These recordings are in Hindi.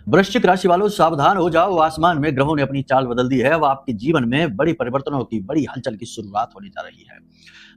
वृश्चिक राशि वालों, सावधान हो जाओ। आसमान में ग्रहों ने अपनी चाल बदल दी है। अब आपके जीवन में बड़ी परिवर्तनों की, बड़ी हलचल की शुरुआत होने जा रही है।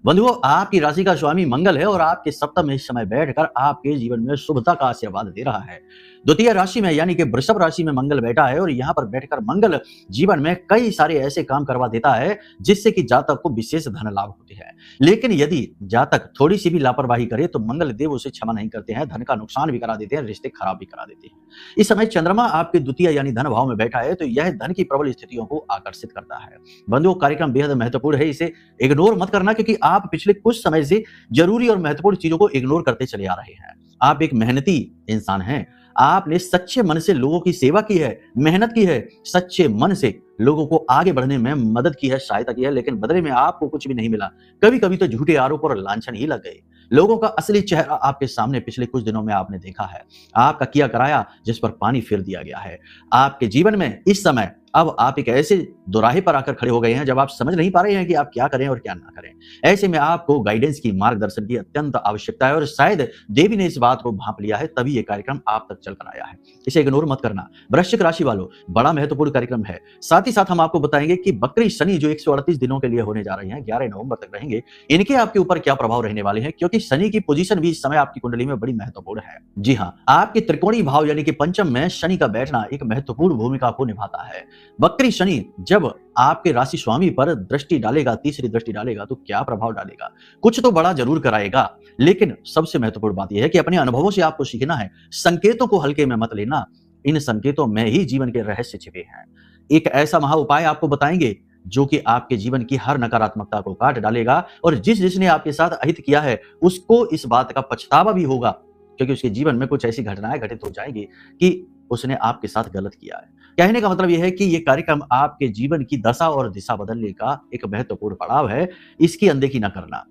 बंधुओं, आपकी राशि का स्वामी मंगल है और आपके सप्तम में इस समय बैठकर आपके जीवन में शुभता का आशीर्वाद दे रहा है। द्वितीय राशि में यानी कि वृषभ राशि में मंगल बैठा है और यहाँ पर बैठकर मंगल जीवन में कई सारे ऐसे काम करवा देता है जिससे कि जातक को विशेष धन लाभ होते हैं। लेकिन यदि जातक थोड़ी सी भी लापरवाही करे तो मंगल देव उसे क्षमा नहीं करते हैं, धन का नुकसान भी करा देते हैं, रिश्ते खराब भी करा देते हैं। इस समय चंद्रमा आपके द्वितीय यानी धन भाव में बैठा है तो यह धन की प्रबल स्थितियों को आकर्षित करता है। बंधुओं, कार्यक्रम बेहद महत्वपूर्ण है, इसे इग्नोर मत करना क्योंकि आप पिछले कुछ समय से जरूरी और महत्वपूर्ण चीजों को इग्नोर करते चले आ रहे हैं। आप एक मेहनती इंसान हैं। आपने सच्चे मन से लोगों की सेवा की है, मेहनत की है, सच्चे मन से लोगों को आगे बढ़ने में मदद की है, सहायता की है, लेकिन बदले में आपको कुछ भी नहीं मिला। कभी कभी तो झूठे आरोप और लांछन ही लग गए। लोगों का असली चेहरा आपके सामने पिछले कुछ दिनों में आपने देखा है। आपका किया कराया जिस पर पानी फिर दिया गया है। आपके जीवन में इस समय अब आप एक ऐसे दोराहे पर आकर खड़े हो गए हैं जब आप समझ नहीं पा रहे हैं कि आप क्या करें और क्या ना करें। ऐसे में आपको गाइडेंस की, मार्गदर्शन की अत्यंत आवश्यकता है और शायद देवी ने इस बात को भांप लिया है, तभी ये कार्यक्रम आप तक चल कर आया है। इसे इग्नोर मत करना। वृश्चिक राशि वालों, बड़ा महत्वपूर्ण कार्यक्रम है। साथ ही साथ हम आपको बताएंगे कि बकरी शनि जो 138 दिनों के लिए होने जा रही हैं, 11 नवंबर तक रहेंगे, इनके आपके ऊपर क्या प्रभाव रहने वाले हैं, क्योंकि शनि की पोजीशन भी इस समय आपकी कुंडली में बड़ी महत्वपूर्ण है। जी हाँ, आपके त्रिकोणीय भाव यानी कि पंचम में शनि का बैठना एक महत्वपूर्ण भूमिका को निभाता है। बकरी शनि जब आपके राशि स्वामी पर दृष्टि डालेगा, तीसरी दृष्टि डालेगा, तो क्या प्रभाव डालेगा? कुछ तो बड़ा जरूर कराएगा, लेकिन सबसे महत्वपूर्ण बात यह है कि अपने अनुभवों से आपको सीखना है। संकेतों को हल्के में मत लेना। इन संकेतों में ही जीवन के रहस्य छिपे हैं। एक ऐसा महा उपाय आपको बताएंगे जो कि आपके जीवन की हर नकारात्मकता को काट डालेगा और जिसने आपके साथ अहित किया है उसको इस बात का पछतावा भी होगा, क्योंकि उसके जीवन में कुछ ऐसी घटनाएं घटित हो जाएंगी कि उसने आपके साथ गलत किया है। कहने का मतलब यह है कि यह कार्यक्रम आपके जीवन की दशा और दिशा बदलने का एक महत्वपूर्ण पड़ाव है। इसकी अनदेखी न करना।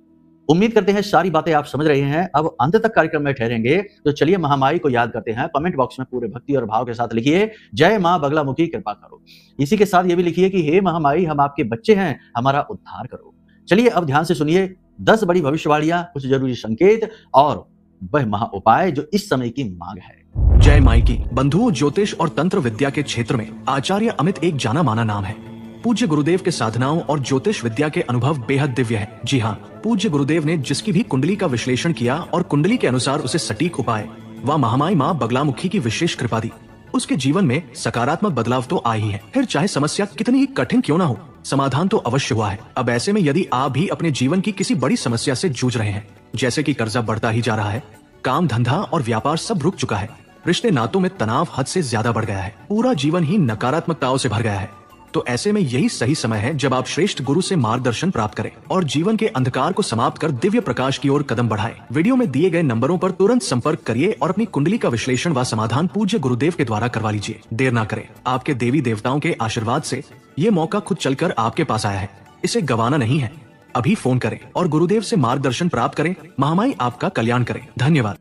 उम्मीद करते हैं सारी बातें आप समझ रहे हैं। अब अंत तक कार्यक्रम में ठहरेंगे तो चलिए महामाई को याद करते हैं। कमेंट बॉक्स में पूरे भक्ति और भाव के साथ लिखिए, जय मां बगलामुखी कृपा करो। इसी के साथ ये भी लिखिए कि हे महामाई, हम आपके बच्चे हैं, हमारा उद्धार करो। चलिए अब ध्यान से सुनिए 10 बड़ी भविष्यवाणियां, कुछ जरूरी संकेत और वह महा उपाय जो इस समय की मांग है। जय माई की। बंधुओं, ज्योतिष और तंत्र विद्या के क्षेत्र में आचार्य अमित एक जाना माना नाम है। पूज्य गुरुदेव के साधनाओं और ज्योतिष विद्या के अनुभव बेहद दिव्य है। जी हाँ, पूज्य गुरुदेव ने जिसकी भी कुंडली का विश्लेषण किया और कुंडली के अनुसार उसे सटीक उपाय व महामाई माँ बगलामुखी की विशेष कृपा दी, उसके जीवन में सकारात्मक बदलाव तो आ ही है। फिर चाहे समस्या कितनी ही कठिन क्यों ना हो, समाधान तो अवश्य हुआ है। अब ऐसे में यदि आप भी अपने जीवन की किसी बड़ी समस्या से जूझ रहे हैं, जैसे कि कर्जा बढ़ता ही जा रहा है, काम धंधा और व्यापार सब रुक चुका है, रिश्ते नातों में तनाव हद से ज्यादा बढ़ गया है, पूरा जीवन ही नकारात्मकताओं से भर गया है, तो ऐसे में यही सही समय है जब आप श्रेष्ठ गुरु से मार्गदर्शन प्राप्त करें और जीवन के अंधकार को समाप्त कर दिव्य प्रकाश की ओर कदम बढ़ाएं। वीडियो में दिए गए नंबरों पर तुरंत संपर्क करिए और अपनी कुंडली का विश्लेषण व समाधान पूज्य गुरुदेव के द्वारा करवा लीजिए। देर ना करें। आपके देवी देवताओं के आशीर्वाद से ये मौका खुद चलकर आपके पास आया है, इसे गंवाना नहीं है। अभी फोन करें और गुरुदेव से मार्गदर्शन प्राप्त करें। महामाई आपका कल्याण करें। धन्यवाद।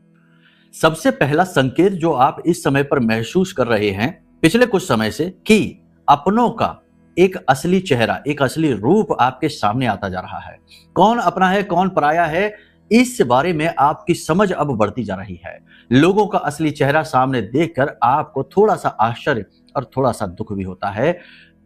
सबसे पहला संकेत जो आप इस समय पर महसूस कर रहे हैं पिछले कुछ समय से, कि अपनों का एक असली चेहरा, एक असली रूप आपके सामने आता जा रहा है। कौन अपना है, कौन पराया है, इस बारे में आपकी समझ अब बढ़ती जा रही है। लोगों का असली चेहरा सामने देखकर आपको थोड़ा सा आश्चर्य और थोड़ा सा दुख भी होता है।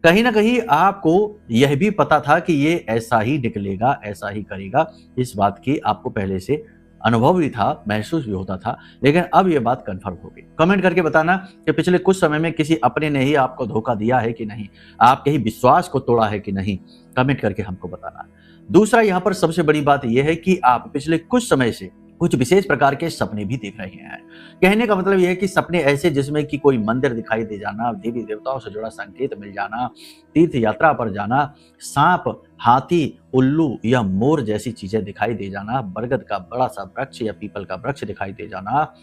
कहीं ना कहीं आपको यह भी पता था कि ये ऐसा ही निकलेगा, ऐसा ही करेगा, इस बात की आपको पहले से अनुभव भी था, महसूस भी होता था, लेकिन अब यह बात कंफर्म हो गई। कमेंट करके बताना कि पिछले कुछ समय में किसी अपने ने ही आपको धोखा दिया है कि नहीं, आपके ही विश्वास को तोड़ा है कि नहीं, कमेंट करके हमको बताना। दूसरा, यहाँ पर सबसे बड़ी बात यह है कि आप पिछले कुछ समय से कुछ विशेष प्रकार के सपने भी देख रहे हैं। कहने का मतलब यह है कि सपने ऐसे जिसमें कि कोई मंदिर दिखाई दे जाना, देवी देवताओं से जुड़ा संकेत मिल जाना, तीर्थ यात्रा पर जाना, सांप, हाथी, उल्लू या मोर जैसी चीजें दिखाई दे जाना, बरगद का बड़ा सा वृक्ष या पीपल का वृक्ष दिखाई दे जाना।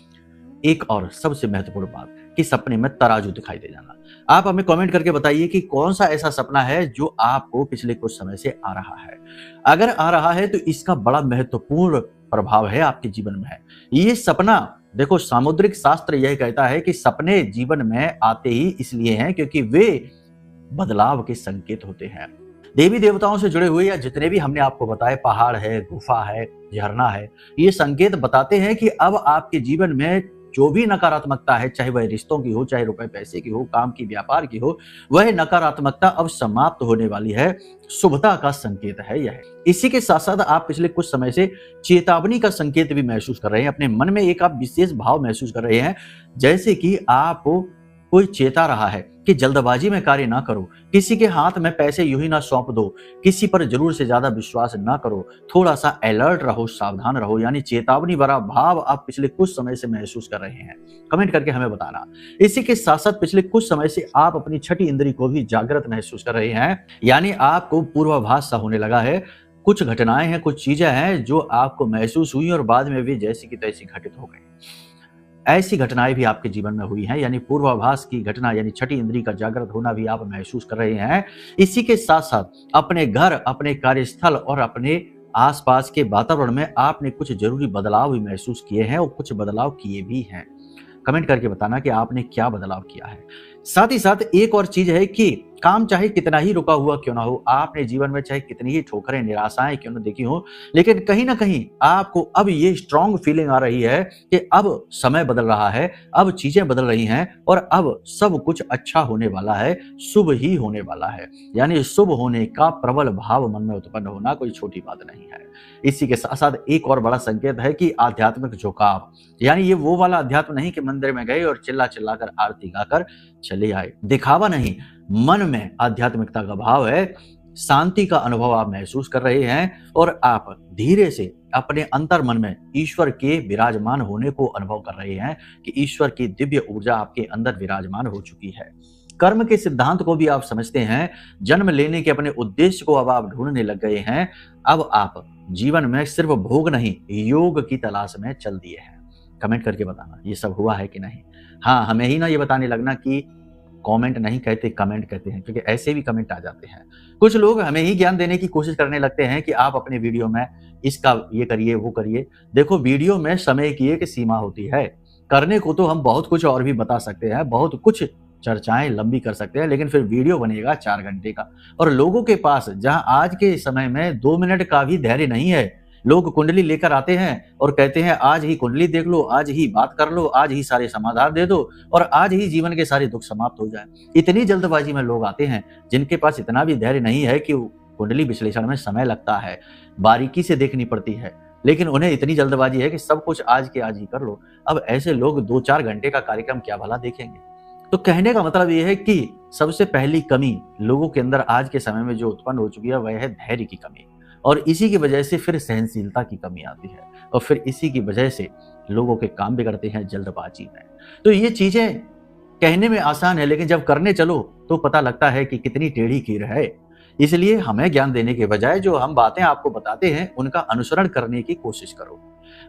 एक और सबसे महत्वपूर्ण बात कि सपने में तराजू दिखाई दे जाना। आप हमें कमेंट करके बताइए कि कौन सा ऐसा सपना है जो आपको पिछले कुछ समय से आ रहा है। अगर आ रहा है तो इसका बड़ा महत्वपूर्ण प्रभाव है आपके जीवन में। ये सपना, देखो, सामुद्रिक शास्त्र यह कहता है कि सपने जीवन में आते ही इसलिए हैं क्योंकि वे बदलाव के संकेत होते हैं। देवी देवताओं से जुड़े हुए या जितने भी हमने आपको बताए, पहाड़ है, गुफा है, झरना है, ये संकेत बताते हैं कि अब आपके जीवन में जो भी नकारात्मकता है, चाहे वह रिश्तों की हो, चाहे रुपए पैसे की हो, काम की, व्यापार की हो, वह नकारात्मकता अब समाप्त होने वाली है। शुभता का संकेत है यह। इसी के साथ साथ आप पिछले कुछ समय से चेतावनी का संकेत भी महसूस कर रहे हैं। अपने मन में एक आप विशेष भाव महसूस कर रहे हैं, जैसे कि आपको कोई चेता रहा है कि जल्दबाजी में कार्य ना करो, किसी के हाथ में पैसे यूं ही ना सौंप दो, किसी पर जरूर से ज्यादा विश्वास ना करो, थोड़ा सा अलर्ट रहो, सावधान रहो। यानी चेतावनी भरा भाव आप पिछले कुछ समय से महसूस कर रहे हैं। कमेंट करके हमें बताना। इसी के साथ साथ पिछले कुछ समय से आप अपनी छठी इंद्री को भी जागृत महसूस कर रहे हैं, यानी आपको पूर्वाभास सा होने लगा है। कुछ घटनाएं हैं, कुछ चीजें हैं जो आपको महसूस हुई और बाद में भी जैसी की तैसी घटित हो गई। ऐसी घटनाएं भी आपके जीवन में हुई हैं, यानी पूर्वाभास की घटना, यानी छठी इंद्री का जागृत होना भी आप महसूस कर रहे हैं। इसी के साथ साथ अपने घर, अपने कार्यस्थल और अपने आसपास के वातावरण में आपने कुछ जरूरी बदलाव भी महसूस किए हैं और कुछ बदलाव किए भी हैं। कमेंट करके बताना कि आपने क्या बदलाव किया है। साथ ही साथ एक और चीज है कि काम चाहे कितना ही रुका हुआ क्यों ना हो, आपने जीवन में चाहे कितनी ही ठोकरें, निराशाएं क्यों ना देखी हो, लेकिन कहीं ना कहीं आपको अब ये स्ट्रांग फीलिंग आ रही है कि अब समय बदल रहा है, अब चीजें बदल रही हैं और अब सब कुछ अच्छा होने वाला है, शुभ ही होने वाला है। यानी शुभ होने का प्रबल भाव मन में उत्पन्न होना कोई छोटी बात नहीं है। इसी के साथ साथ एक और बड़ा संकेत है कि आध्यात्मिक झुकाव, यानी ये वो वाला अध्यात्म नहीं कि मंदिर में गए और चिल्ला चिल्ला कर आरती गाकर चले आए, दिखावा नहीं, मन में आध्यात्मिकता का भाव है। शांति का अनुभव आप महसूस कर रहे हैं और आप धीरे से अपने अंतर मन में ईश्वर के विराजमान होने को अनुभव कर रहे हैं कि ईश्वर की दिव्य ऊर्जा आपके अंदर विराजमान हो चुकी है। कर्म के सिद्धांत को भी आप समझते हैं, जन्म लेने के अपने उद्देश्य को अब आप ढूंढने लग गए हैं। अब आप जीवन में सिर्फ भोग नहीं, योग की तलाश में चल दिए हैं। कमेंट करके बताना ये सब हुआ है कि नहीं। हाँ, हमें ही ना ये बताने लगना कि कमेंट नहीं कहते, कमेंट कहते हैं, क्योंकि ऐसे भी कमेंट आ जाते हैं। कुछ लोग हमें ही ज्ञान देने की कोशिश करने लगते हैं कि आप अपने वीडियो में इसका ये करिए, वो करिए। देखो, वीडियो में समय की एक सीमा होती है। करने को तो हम बहुत कुछ और भी बता सकते हैं, बहुत कुछ चर्चाएं लंबी कर सकते हैं, लेकिन फिर वीडियो बनेगा 4 घंटे का। और लोगों के पास जहां आज के समय में 2 मिनट का भी धैर्य नहीं है, लोग कुंडली लेकर आते हैं और कहते हैं आज ही कुंडली देख लो, आज ही बात कर लो, आज ही सारे समाधान दे दो और आज ही जीवन के सारे दुख समाप्त हो जाए। इतनी जल्दबाजी में लोग आते हैं जिनके पास इतना भी धैर्य नहीं है कि कुंडली विश्लेषण में समय लगता है, बारीकी से देखनी पड़ती है, लेकिन उन्हें इतनी जल्दबाजी है कि सब कुछ आज के आज ही कर लो। अब ऐसे लोग 2-4 घंटे का कार्यक्रम क्या भला देखेंगे। तो कहने का मतलब यह है कि सबसे पहली कमी लोगों के अंदर आज के समय में जो उत्पन्न हो चुकी है वह है धैर्य की कमी, और इसी की वजह से फिर सहनशीलता की कमी आती है और फिर इसी की वजह से लोगों के काम बिगड़ते हैं जल्दबाजी में। तो ये चीजें कहने में आसान है, लेकिन जब करने चलो तो पता लगता है कि कितनी टेढ़ी खीर है। इसलिए हमें ज्ञान देने के बजाय जो हम बातें आपको बताते हैं उनका अनुसरण करने की कोशिश करो।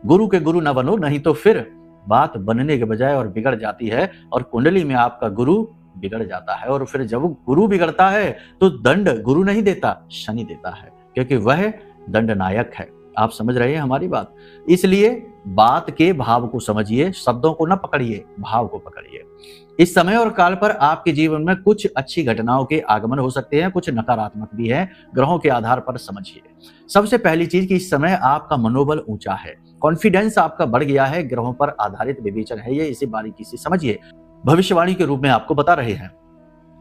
गुरु के गुरु न बनो, नहीं तो फिर बात बनने के बजाय और बिगड़ जाती है और कुंडली में आपका गुरु बिगड़ जाता है। और फिर जब गुरु बिगड़ता है तो दंड गुरु नहीं देता, शनि देता है, क्योंकि वह दंडनायक है। आप समझ रहे हैं हमारी बात। इसलिए बात के भाव को समझिए, शब्दों को न पकड़िए, भाव को पकड़िए। इस समय और काल पर आपके जीवन में कुछ अच्छी घटनाओं के आगमन हो सकते हैं, कुछ नकारात्मक भी है। ग्रहों के आधार पर समझिए। सबसे पहली चीज कि इस समय आपका मनोबल ऊंचा है, कॉन्फिडेंस आपका बढ़ गया है। ग्रहों पर आधारित विवेचन है ये, इसे बारीकी से समझिए। भविष्यवाणी के रूप में आपको बता रहे हैं,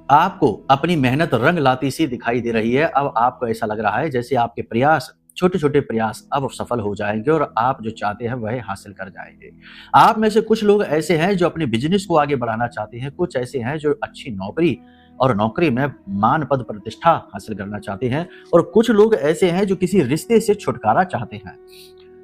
आपको अपनी मेहनत रंग लाती सी दिखाई दे रही है। अब आपको ऐसा लग रहा है जैसे आपके प्रयास, छोटे छोटे प्रयास अब सफल हो जाएंगे और आप जो चाहते हैं वह हासिल कर जाएंगे। आप में से कुछ लोग ऐसे हैं जो अपने बिजनेस को आगे बढ़ाना चाहते हैं, कुछ ऐसे हैं जो अच्छी नौकरी और नौकरी में मान पद प्रतिष्ठा हासिल करना चाहते हैं, और कुछ लोग ऐसे हैं जो किसी रिश्ते से छुटकारा चाहते हैं।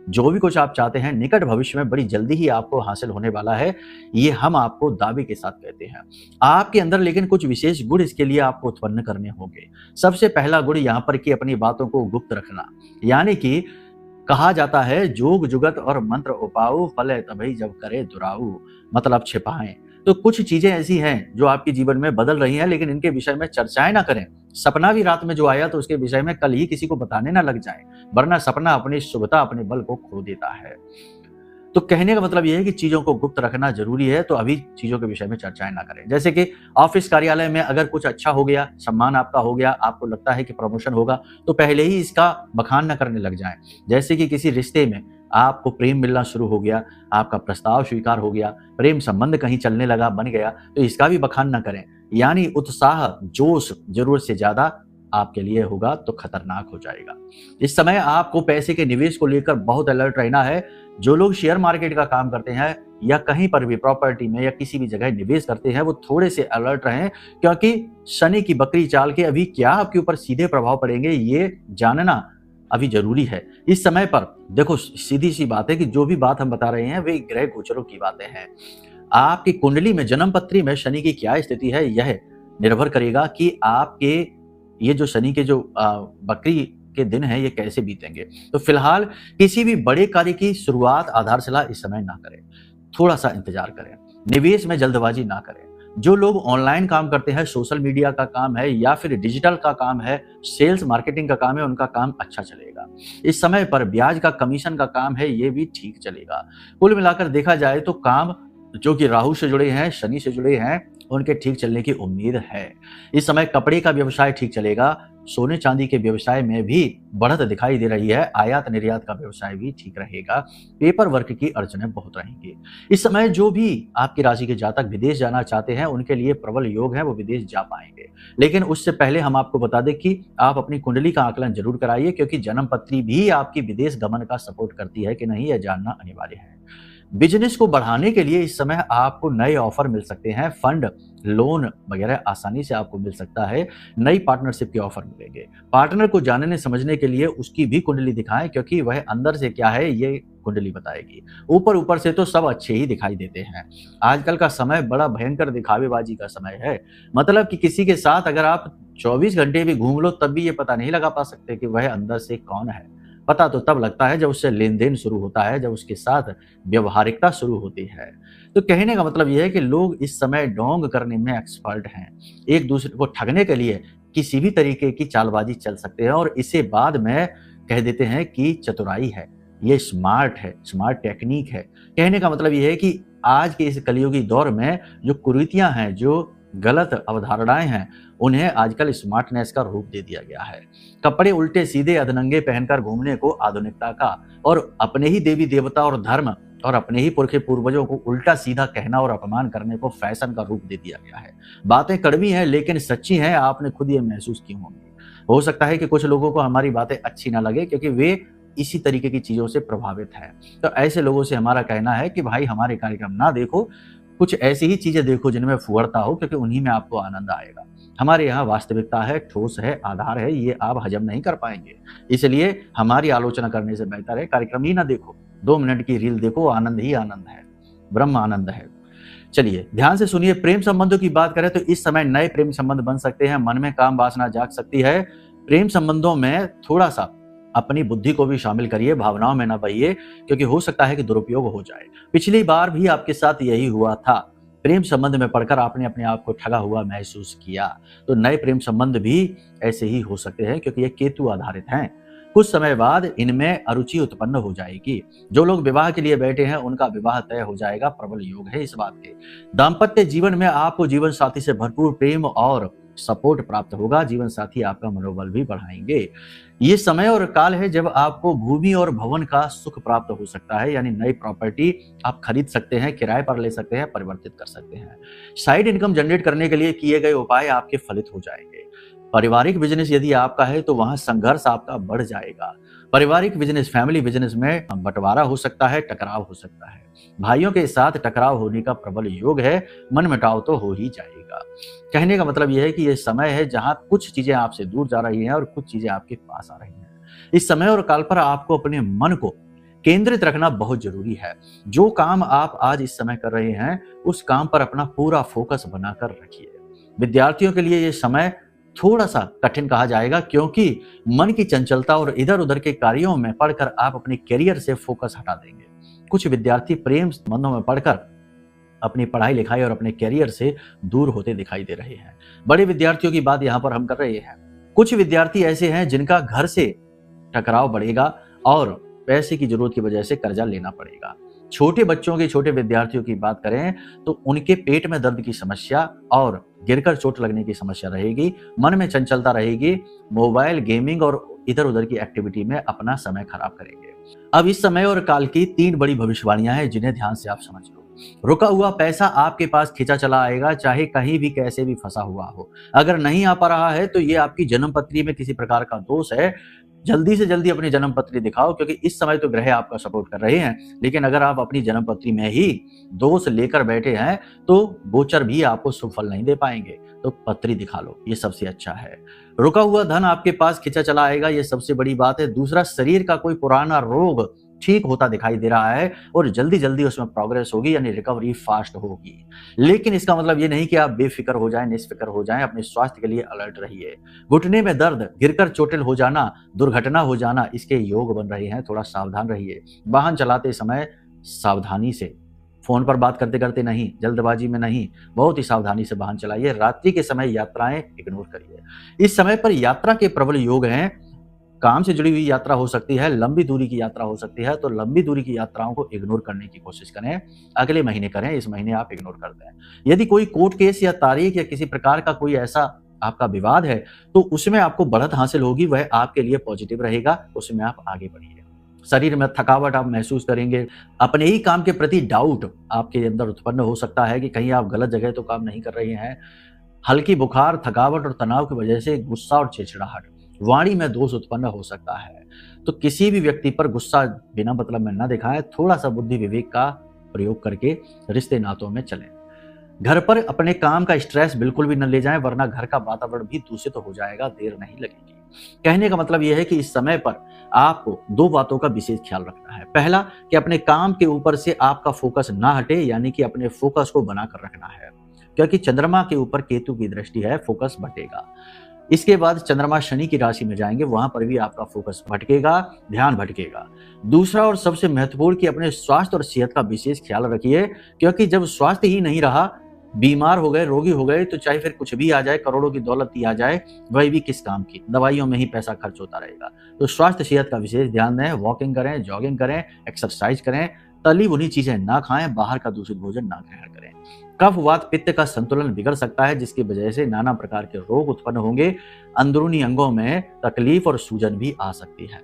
जो भी कुछ आप चाहते हैं निकट भविष्य में बड़ी जल्दी ही आपको हासिल होने वाला है, ये हम आपको दावे के साथ कहते हैं। आपके अंदर लेकिन कुछ विशेष गुण इसके लिए आपको उत्पन्न करने होंगे। सबसे पहला गुण यहाँ पर कि अपनी बातों को गुप्त रखना, यानी कि कहा जाता है जोग जुगत और मंत्र उपाऊ, फले तभी जब करे दुराऊ, मतलब छिपाएं। तो कुछ चीजें ऐसी हैं जो आपके जीवन में बदल रही हैं, लेकिन इनके विषय में चर्चाएं ना करें। सपना भी रात में जो आया तो उसके विषय में कल ही किसी को बताने ना लग जाएं, वरना सपना अपनी शुभता, अपने बल को खो देता है। तो कहने का मतलब यह है कि चीजों को गुप्त रखना जरूरी है, तो अभी चीजों के विषय में चर्चाएं ना करें। जैसे कि ऑफिस कार्यालय में अगर कुछ अच्छा हो गया, सम्मान आपका हो गया, आपको लगता है कि प्रमोशन होगा, तो पहले ही इसका बखान न करने लग जाएं। जैसे कि किसी रिश्ते में आपको प्रेम मिलना शुरू हो गया, आपका प्रस्ताव स्वीकार हो गया, प्रेम संबंध कहीं चलने लगा, बन गया, तो इसका भी बखान ना करें। यानी उत्साह, जोश जरूरत से ज्यादा आपके लिए होगा तो खतरनाक हो जाएगा। इस समय आपको पैसे के निवेश को लेकर बहुत अलर्ट रहना है। जो लोग शेयर मार्केट का काम करते हैं या कहीं पर भी प्रॉपर्टी में या किसी भी जगह निवेश करते हैं, वो थोड़े से अलर्ट रहें, क्योंकि शनि की बकरी चाल के अभी क्या आपके ऊपर सीधे प्रभाव पड़ेंगे ये जानना अभी जरूरी है। इस समय पर देखो, सीधी सी बात है कि जो भी बात हम बता रहे हैं वे ग्रह गोचरों की बातें हैं। आपकी कुंडली में, जन्म पत्री में शनि की क्या स्थिति है, यह निर्भर करेगा कि आपके ये जो शनि के जो बकरी के दिन है ये कैसे बीतेंगे। तो फिलहाल किसी भी बड़े कार्य की शुरुआत, आधारशिला इस समय ना करें, थोड़ा सा इंतजार करें, निवेश में जल्दबाजी ना करें। जो लोग ऑनलाइन काम करते हैं, सोशल मीडिया का काम है या फिर डिजिटल का काम है, सेल्स मार्केटिंग का काम है, उनका काम अच्छा चलेगा। इस समय पर ब्याज का, कमीशन का काम है, ये भी ठीक चलेगा। कुल मिलाकर देखा जाए तो काम जो कि राहु से जुड़े हैं, शनि से जुड़े हैं, उनके ठीक चलने की उम्मीद है। इस समय कपड़े का व्यवसाय ठीक चलेगा, सोने चांदी के व्यवसाय में भी बढ़त दिखाई दे रही है, आयात निर्यात का व्यवसाय भी ठीक रहेगा, पेपर वर्क की अड़चनें बहुत रहेंगी। इस समय जो भी आपकी राशि के जातक विदेश जाना चाहते हैं, उनके लिए प्रबल योग है, वो विदेश जा पाएंगे। लेकिन उससे पहले हम आपको बता दें कि आप अपनी कुंडली का आकलन जरूर कराइए, क्योंकि जन्म पत्री भी आपकी विदेश गमन का सपोर्ट करती है कि नहीं, यह जानना अनिवार्य है। बिजनेस को बढ़ाने के लिए इस समय आपको नए ऑफर मिल सकते हैं, फंड, लोन वगैरह आसानी से आपको मिल सकता है, नई पार्टनरशिप के ऑफर मिलेंगे। पार्टनर को जानने समझने के लिए उसकी भी कुंडली दिखाएं, क्योंकि वह अंदर से क्या है ये कुंडली बताएगी। ऊपर ऊपर से तो सब अच्छे ही दिखाई देते हैं। आजकल का समय बड़ा भयंकर दिखावेबाजी का समय है। मतलब कि किसी के साथ अगर आप 24 घंटे भी घूम लो तब भी ये पता नहीं लगा पा सकते कि वह अंदर से कौन है। पता तो तब लगता है जब उससे लेन देन शुरू होता है, जब उसके साथ व्यवहारिकता शुरू होती है। तो कहने का मतलब यह है कि लोग इस समय डोंग करने में एक्सपर्ट हैं। एक दूसरे को ठगने के लिए किसी भी तरीके की चालबाजी चल सकते हैं और इसे बाद में कह देते हैं कि चतुराई है, ये स्मार्ट है, स्मार्ट टेक्निक है। कहने का मतलब यह है कि आज के इस कलयुगी दौर में जो कुरीतियां हैं, जो गलत अवधारणाएं हैं, उन्हें आजकल स्मार्टनेस का रूप दे दिया गया है। कपड़े उल्टे सीधे अधनंगे पहनकर घूमने को आधुनिकता का और अपने ही देवी देवता और धर्म और अपने ही पुरखे पूर्वजों को उल्टा सीधा कहना और अपमान करने को फैशन का रूप दे दिया गया है। बातें कड़वी हैं लेकिन सच्ची हैं, आपने खुद ये महसूस की होंगी। हो सकता है कि कुछ लोगों को हमारी बातें अच्छी ना लगे, क्योंकि वे इसी तरीके की चीजों से प्रभावित हैं। तो ऐसे लोगों से हमारा कहना है कि भाई हमारे कार्यक्रम ना देखो, कुछ ऐसी ही चीजें देखो जिनमें फुहड़ता हो, क्योंकि उन्हीं में आपको आनंद आएगा। हमारे यहाँ वास्तविकता है, ठोस है, आधार है, ये आप हजम नहीं कर पाएंगे। इसलिए हमारी आलोचना करने से बेहतर है कार्यक्रम ही ना देखो, 2 मिनट की रील देखो, आनंद ही आनंद है, ब्रह्म आनंद है। चलिए ध्यान से सुनिए। प्रेम संबंधों की बात करें तो इस समय नए प्रेम संबंध बन सकते हैं, मन में काम वासना जाग सकती है। प्रेम संबंधों में थोड़ा सा अपनी बुद्धि को भी शामिल करिए, भावनाओं में ना बहिए, क्योंकि हो सकता है कि दुरुपयोग हो जाए। पिछली बार भी आपके साथ यही हुआ था, प्रेम संबंध में पढ़कर आपने अपने आप को ठगा हुआ महसूस किया। तो नए प्रेम संबंध भी ऐसे ही हो सकते हैं, क्योंकि ये केतु आधारित हैं। कुछ समय बाद इनमें अरुचि उत्पन्न हो जाएगी। जो लोग विवाह के लिए बैठे हैं उनका विवाह तय हो जाएगा, प्रबल योग है इस बात के। दाम्पत्य जीवन में आपको जीवन साथी से भरपूर प्रेम और सपोर्ट प्राप्त होगा। जीवन साथी आपका मनोबल भी बढ़ाएंगे। ये समय और काल है जब आपको भूमि और भवन का सुख प्राप्त हो सकता है, यानी नई प्रॉपर्टी आप खरीद सकते हैं, किराए पर ले सकते हैं, परिवर्तित कर सकते हैं। साइड इनकम जनरेट करने के लिए किए गए उपाय आपके फलित हो जाएंगे। पारिवारिक बिजनेस यदि आपका है तो वहां संघर्ष आपका बढ़ जाएगा। पारिवारिक बिजनेस, फैमिली बिजनेस में बंटवारा हो सकता है, टकराव हो सकता है। भाइयों के साथ टकराव होने का प्रबल योग है, मनमुटाव तो हो ही जाएगा। कहने का मतलब यह है कि यह समय है जहां कुछ चीजें आपसे दूर जा रही हैं और कुछ चीजें आपके पास आ रही हैं। इस समय और काल पर आपको अपने मन को केंद्रित रखना बहुत जरूरी है। जो काम आप आज इस समय कर रहे हैं उस काम पर अपना पूरा फोकस बनाकर रखिए। विद्यार्थियों के लिए यह समय थोड़ा सा कठिन कहा जाएगा, क्योंकि मन की चंचलता और इधर उधर के कार्यों में पढ़कर आप अपने करियर से फोकस हटा देंगे। कुछ विद्यार्थी प्रेम संबंधों में पढ़कर अपनी पढ़ाई लिखाई और अपने करियर से दूर होते दिखाई दे रहे हैं। बड़े विद्यार्थियों की बात यहाँ पर हम कर रहे हैं। कुछ विद्यार्थी ऐसे हैं जिनका घर से टकराव बढ़ेगा और पैसे की जरूरत की वजह से कर्जा लेना पड़ेगा। छोटे बच्चों के, छोटे विद्यार्थियों की बात करें तो उनके पेट में दर्द की समस्या और गिरकर चोट लगने की समस्या रहेगी। मन में चंचलता रहेगी। मोबाइल, गेमिंग और इधर उधर की एक्टिविटी में अपना समय खराब करेंगे। अब इस समय और काल की 3 बड़ी भविष्यवाणियां हैं जिन्हें ध्यान से आप समझ लो। रुका हुआ पैसा आपके पास खींचा चला आएगा, चाहे कहीं भी कैसे भी फंसा हुआ हो। अगर नहीं आ पा रहा है तो ये आपकी जन्म पत्री में किसी प्रकार का दोष है। जल्दी से जल्दी अपनी जन्म पत्री दिखाओ, क्योंकि इस समय तो ग्रह आपका सपोर्ट कर रहे हैं, लेकिन अगर आप अपनी जन्म पत्री में ही दोष लेकर बैठे हैं तो गोचर भी आपको शुभ फल नहीं दे पाएंगे। तो पत्री दिखा लो, ये सबसे अच्छा है। रुका हुआ धन आपके पास खींचा चला आएगा, ये सबसे बड़ी बात है। दूसरा, शरीर का कोई पुराना रोग ठीक होता दिखाई दे रहा है और जल्दी जल्दी उसमें प्रोग्रेस होगी, यानी रिकवरी फास्ट होगी। लेकिन इसका मतलब ये नहीं कि आप बेफिक्र हो जाएं, निष्फिक्र हो जाएं। अपने स्वास्थ्य के लिए अलर्ट रहिए। घुटने में दर्द, गिरकर चोटिल हो जाना, दुर्घटना हो जाना, इसके योग बन रहे हैं, थोड़ा सावधान रहिए। वाहन चलाते समय सावधानी से, फोन पर बात करते करते नहीं, जल्दबाजी में नहीं, बहुत ही सावधानी से वाहन चलाइए। रात्रि के समय यात्राएं इग्नोर करिए। इस समय पर यात्रा के प्रबल योग हैं। काम से जुड़ी हुई यात्रा हो सकती है, लंबी दूरी की यात्रा हो सकती है, तो लंबी दूरी की यात्राओं को इग्नोर करने की कोशिश करें। अगले महीने करें, इस महीने आप इग्नोर कर दें। यदि कोई कोर्ट केस या तारीख या किसी प्रकार का कोई ऐसा आपका विवाद है तो उसमें आपको बढ़त हासिल होगी, वह आपके लिए पॉजिटिव रहेगा, उसमें आप आगे बढ़िए। शरीर में थकावट आप महसूस करेंगे। अपने ही काम के प्रति डाउट आपके अंदर उत्पन्न हो सकता है कि कहीं आप गलत जगह तो काम नहीं कर रहे हैं। हल्की बुखार, थकावट और तनाव की वजह से गुस्सा और चिड़चिड़ाहट, वाणी में दोष उत्पन्न हो सकता है। तो किसी भी व्यक्ति पर गुस्सा बिना मतलब में न दिखाएं, थोड़ा सा बुद्धि विवेक का प्रयोग करके रिश्ते नातों में चलें। घर पर अपने काम का स्ट्रेस बिल्कुल भी न ले जाएं, वरना घर का वातावरण भी दूषित हो जाएगा, देर नहीं लगेगी। कहने का मतलब यह है कि इस समय पर आपको 2 बातों का विशेष ख्याल रखना है। पहला, कि अपने काम के ऊपर से आपका फोकस ना हटे, यानी कि अपने फोकस को बनाकर रखना है, क्योंकि चंद्रमा के ऊपर केतु की दृष्टि है, फोकस भटेगा। इसके बाद चंद्रमा शनि की राशि में जाएंगे, वहां पर भी आपका फोकस भटकेगा, ध्यान भटकेगा। दूसरा और सबसे महत्वपूर्ण, कि अपने स्वास्थ्य और सेहत का विशेष ख्याल रखिए, क्योंकि जब स्वास्थ्य ही नहीं रहा, बीमार हो गए, रोगी हो गए, तो चाहे फिर कुछ भी आ जाए, करोड़ों की दौलत ही आ जाए, वही भी किस काम की, दवाइयों में ही पैसा खर्च होता रहेगा। तो स्वास्थ्य सेहत का विशेष ध्यान दें। वॉकिंग करें, जॉगिंग करें, एक्सरसाइज करें, तली भुनी चीजें ना खाएं, बाहर का दूषित भोजन ना ग्रहण करें। कफ वात पित्त का संतुलन बिगड़ सकता है, जिसकी वजह से नाना प्रकार के रोग उत्पन्न होंगे। अंदरूनी अंगों में तकलीफ और सूजन भी आ सकती है।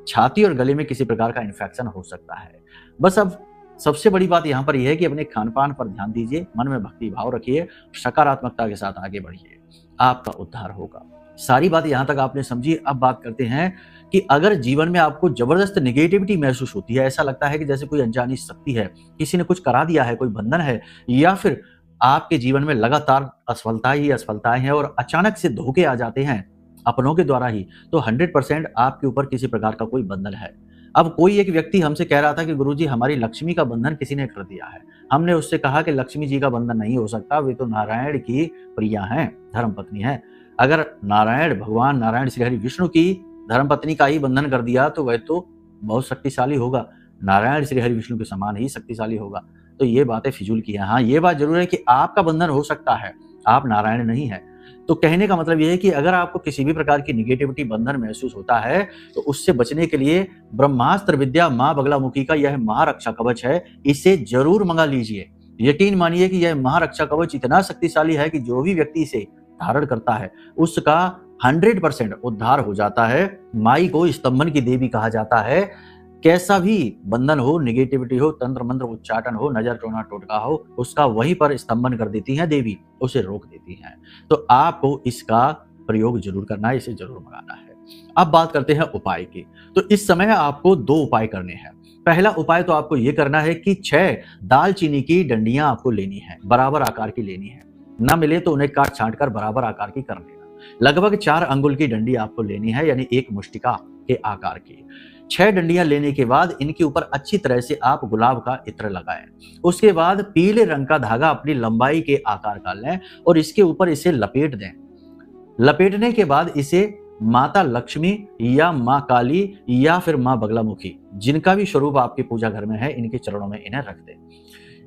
छाती और गले में किसी प्रकार का इन्फेक्शन हो सकता है। बस अब सबसे बड़ी बात यहाँ पर यह है कि अपने खान पान पर ध्यान दीजिए, मन में भक्ति भाव रखिए, सकारात्मकता के साथ आगे बढ़िए, आपका उद्धार होगा। सारी बात यहाँ तक आपने समझी। अब बात करते हैं कि अगर जीवन में आपको जबरदस्त नेगेटिविटी महसूस होती है, ऐसा लगता है कि जैसे कोई अनजानी शक्ति है, किसी ने कुछ करा दिया है, कोई बंधन है, या फिर आपके जीवन में लगातार असफलताएं ही असफलताएं हैं और अचानक से धोखे आ जाते हैं अपनों के द्वारा ही, तो 100% आपके ऊपर किसी प्रकार का कोई बंधन है। अब कोई एक व्यक्ति हमसे कह रहा था कि गुरुजी, हमारी लक्ष्मी का बंधन किसी ने कर दिया है। हमने उससे कहा कि लक्ष्मी जी का बंधन नहीं हो सकता, वे तो नारायण की प्रिया हैं, धर्मपत्नी है। अगर नारायण, भगवान नारायण श्री हरि विष्णु की धर्मपत्नी का ही बंधन कर दिया तो वह तो बहुत शक्तिशाली होगा, नारायण श्री हरि विष्णु के समान ही शक्तिशाली होगा। तो ये बातें फिजूल की हैं। हाँ, ये बात जरूर है कि आपका बंधन हो सकता है, आप नारायण नहीं है। तो कहने का मतलब यह है कि अगर आपको किसी भी प्रकार की निगेटिविटी बंधन महसूस होता है तो उससे बचने के लिए ब्रह्मास्त्र विद्या मां बगलामुखी का यह महारक्षा कवच है, इसे जरूर मंगा लीजिए। यकीन मानिए कि यह महारक्षा कवच इतना शक्तिशाली है कि जो भी व्यक्ति इसे धारण करता है उसका 100% उद्धार हो जाता है। माई को स्तंभन की देवी कहा जाता है। कैसा भी बंधन हो, निगेटिविटी हो, तंत्र मंत्र उच्चाटन हो, नजर टोना टोटका हो, उसका वहीं पर स्तंभन कर देती हैं देवी, उसे रोक देती हैं। तो आपको इसका प्रयोग जरूर करना है, इसे जरूर मंगाना है। अब बात करते हैं उपाय की। तो इस समय आपको 2 उपाय करने हैं। पहला उपाय तो आपको यह करना है कि 6 दालचीनी की डंडियां आपको लेनी है, बराबर आकार की लेनी है। ना मिले तो उन्हें काट छांट कर बराबर आकार की कर लेना। लगभग 4 अंगुल की डंडी आपको लेनी है, यानी 1 मुष्टिका के आकार की। 6 डंडियां लेने के बाद इनके ऊपर अच्छी तरह से आप गुलाब का इत्र लगाएं। उसके बाद पीले रंग का धागा अपनी लंबाई के आकार का लें और इसके ऊपर इसे लपेट दें। लपेटने के बाद इसे माता लक्ष्मी या माँ काली या फिर माँ बगलामुखी, जिनका भी स्वरूप आपके पूजा घर में है, इनके चरणों में इन्हें रख दें।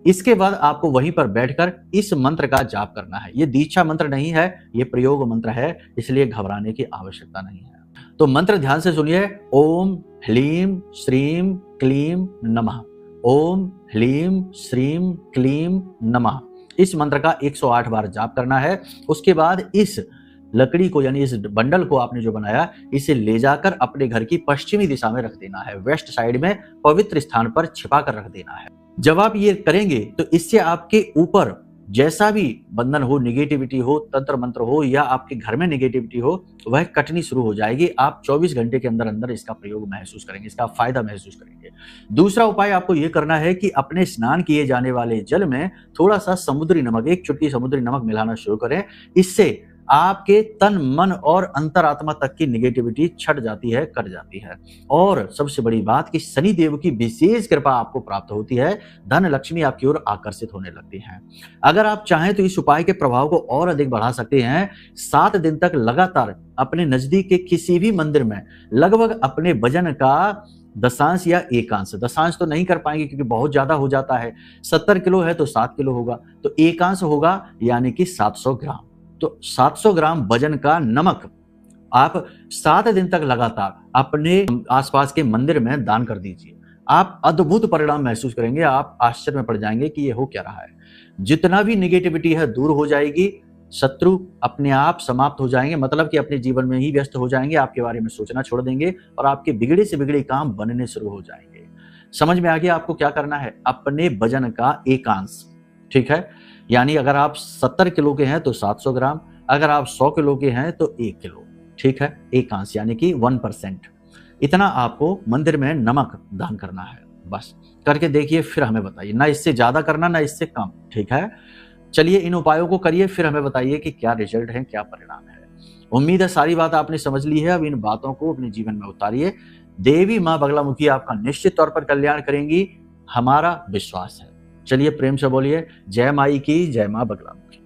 इसके बाद आपको वहीं पर बैठकर इस मंत्र का जाप करना है। ये दीक्षा मंत्र नहीं है, ये प्रयोग मंत्र है, इसलिए घबराने की आवश्यकता नहीं है। तो मंत्र ध्यान से सुनिए। ओम ह्लीम श्रीम क्लीम नमः। ओम ह्लीम श्रीम क्लीम नमः। इस मंत्र का 108 बार जाप करना है। उसके बाद इस लकड़ी को यानी इस बंडल को आपने जो बनाया, इसे ले जाकर अपने घर की पश्चिमी दिशा में रख देना है, वेस्ट साइड में पवित्र स्थान पर छिपा कर रख देना है। जब आप ये करेंगे तो इससे आपके ऊपर जैसा भी बंधन हो, निगेटिविटी हो, तंत्र मंत्र हो या आपके घर में निगेटिविटी हो, वह कटनी शुरू हो जाएगी। आप 24 घंटे के अंदर अंदर इसका प्रयोग महसूस करेंगे, इसका फायदा महसूस करेंगे। दूसरा उपाय आपको ये करना है कि अपने स्नान किए जाने वाले जल में थोड़ा सा समुद्री नमक, 1 चुटकी समुद्री नमक मिलाना शुरू करें। इससे आपके तन, मन और अंतरात्मा तक की निगेटिविटी छट जाती है, कट जाती है। और सबसे बड़ी बात कि शनि देव की विशेष कृपा आपको प्राप्त होती है, धन लक्ष्मी आपकी ओर आकर्षित होने लगती है। अगर आप चाहें तो इस उपाय के प्रभाव को और अधिक बढ़ा सकते हैं। 7 दिन तक लगातार अपने नजदीक के किसी भी मंदिर में लगभग अपने वजन का दशांश या एकांश, दशांश तो नहीं कर पाएंगे क्योंकि बहुत ज्यादा हो जाता है, 70 किलो है तो 7 किलो होगा, तो एकांश होगा यानी कि 700 ग्राम। तो 700 ग्राम वजन का नमक आप 7 दिन तक लगातार अपने आसपास के मंदिर में दान कर दीजिए। आप अद्भुत परिणाम महसूस करेंगे, आप आश्चर्य में पड़ जाएंगे कि ये हो क्या रहा है। जितना भी निगेटिविटी है दूर हो जाएगी, शत्रु अपने आप समाप्त हो जाएंगे, मतलब कि अपने जीवन में ही व्यस्त हो जाएंगे, आपके बारे में सोचना छोड़ देंगे और आपके बिगड़े से बिगड़े काम बनने शुरू हो जाएंगे। समझ में आ गया आपको क्या करना है? अपने वजन का एकांश, ठीक है, यानी अगर आप 70 किलो के हैं तो 700 ग्राम, अगर आप 100 किलो के हैं तो 1 किलो, ठीक है, एकांश यानी कि 1%। इतना आपको मंदिर में नमक दान करना है। बस करके देखिए, फिर हमें बताइए, ना इससे ज्यादा करना ना इससे कम, ठीक है। चलिए इन उपायों को करिए, फिर हमें बताइए कि क्या रिजल्ट है, क्या परिणाम है। उम्मीद है सारी बात आपने समझ ली है। अब इन बातों को अपने जीवन में उतारिए। देवी माँ बगलामुखी आपका निश्चित तौर पर कल्याण करेंगी, हमारा विश्वास है। चलिए प्रेम से बोलिए, जय माई की, जय माँ बगलामुखी।